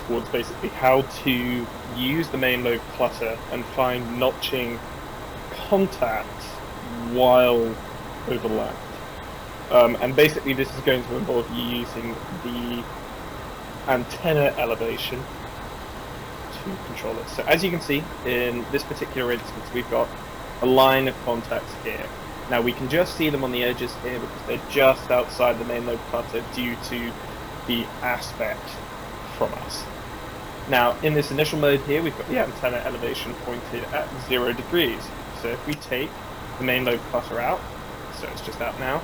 towards basically how to use the main lobe clutter and find notching contact while overlapped. And basically this is going to involve you using the antenna elevation to control it. So as you can see, in this particular instance, we've got a line of contacts here. Now we can just see them on the edges here because they're just outside the main lobe clutter due to the aspect from us. Now in this initial mode here, we've got the antenna elevation pointed at 0 degrees. So if we take the main lobe clutter out, so it's just out now,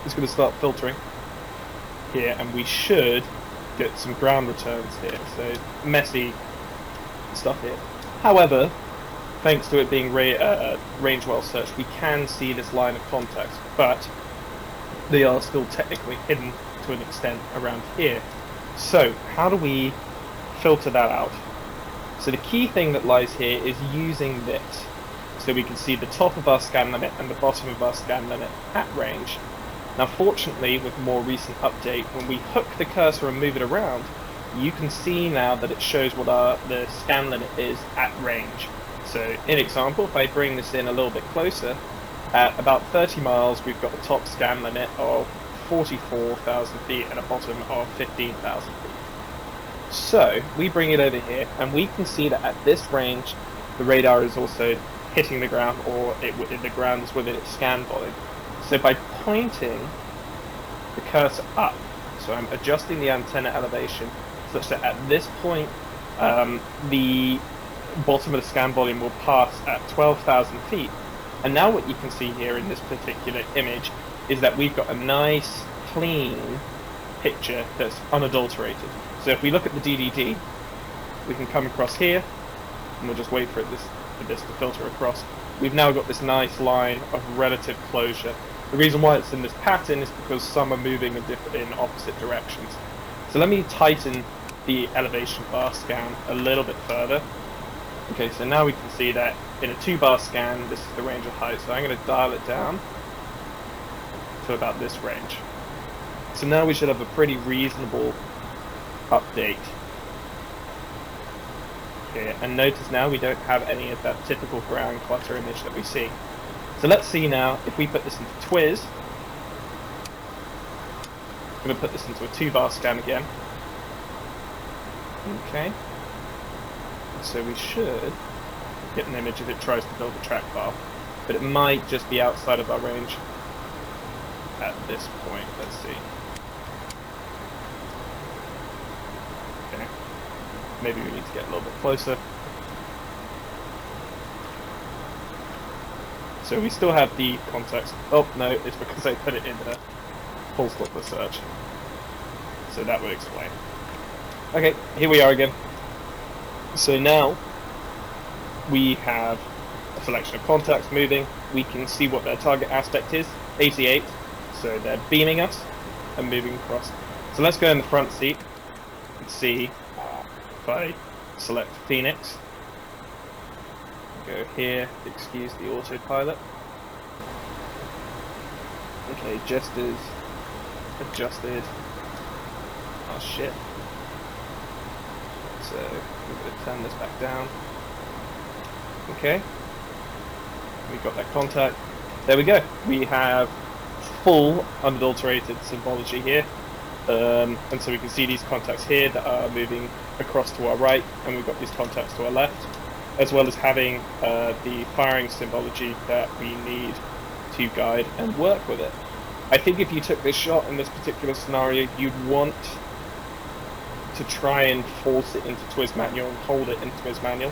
it's going to start filtering here, and we should get some ground returns here. So messy stuff here. However, thanks to it being range well searched, we can see this line of contacts, but they are still technically hidden to an extent around here. So how do we filter that out? So the key thing that lies here is using this. So we can see the top of our scan limit and the bottom of our scan limit at range. Now fortunately, with a more recent update, when we hook the cursor and move it around, you can see now that it shows what the scan limit is at range. So in example, if I bring this in a little bit closer, at about 30 miles we've got a top scan limit of 44,000 feet and a bottom of 15,000 feet. So we bring it over here and we can see that at this range the radar is also hitting the ground, or the ground is within its scan volume. So by pointing the cursor up, so I'm adjusting the antenna elevation such that at this point the bottom of the scan volume will pass at 12,000 feet. And now what you can see here in this particular image is that we've got a nice clean picture that's unadulterated. So if we look at the DDD, we can come across here and we'll just wait for this to filter across. We've now got this nice line of relative closure. The reason why it's in this pattern is because some are moving in opposite directions. So let me tighten the elevation bar scan a little bit further. Okay, so now we can see that in a 2-bar scan, this is the range of height. So I'm going to dial it down to about this range. So now we should have a pretty reasonable update here. And notice now we don't have any of that typical ground clutter image that we see. So let's see now, if we put this into Twiz, I'm going to put this into a 2-bar scan again. Okay. So we should get an image if it tries to build a track bar, but it might just be outside of our range at this point. Let's see. Okay. Maybe we need to get a little bit closer. So we still have the context. Oh no, it's because I put it in the full stop the search. So that would explain. Okay, here we are again. So now we have a selection of contacts moving. We can see what their target aspect is, 88. So they're beaming us and moving across. So let's go in the front seat and see if I select Phoenix. Go here, excuse the autopilot. Okay, just as adjusted. Oh shit. So we're going to turn this back down. Okay. We've got that contact. There we go. We have full unadulterated symbology here. And so we can see these contacts here that are moving across to our right, and we've got these contacts to our left, as well as having the firing symbology that we need to guide and work with it. I think if you took this shot in this particular scenario, you'd want to try and force it into Twiz manual and hold it in Twiz manual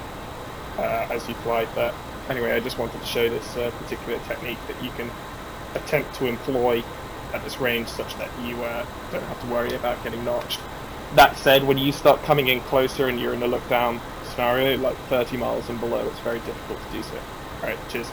as you fly. But anyway, I just wanted to show this particular technique that you can attempt to employ at this range such that you don't have to worry about getting notched. That said, when you start coming in closer and you're in a look down scenario, like 30 miles and below, it's very difficult to do so. Alright, cheers.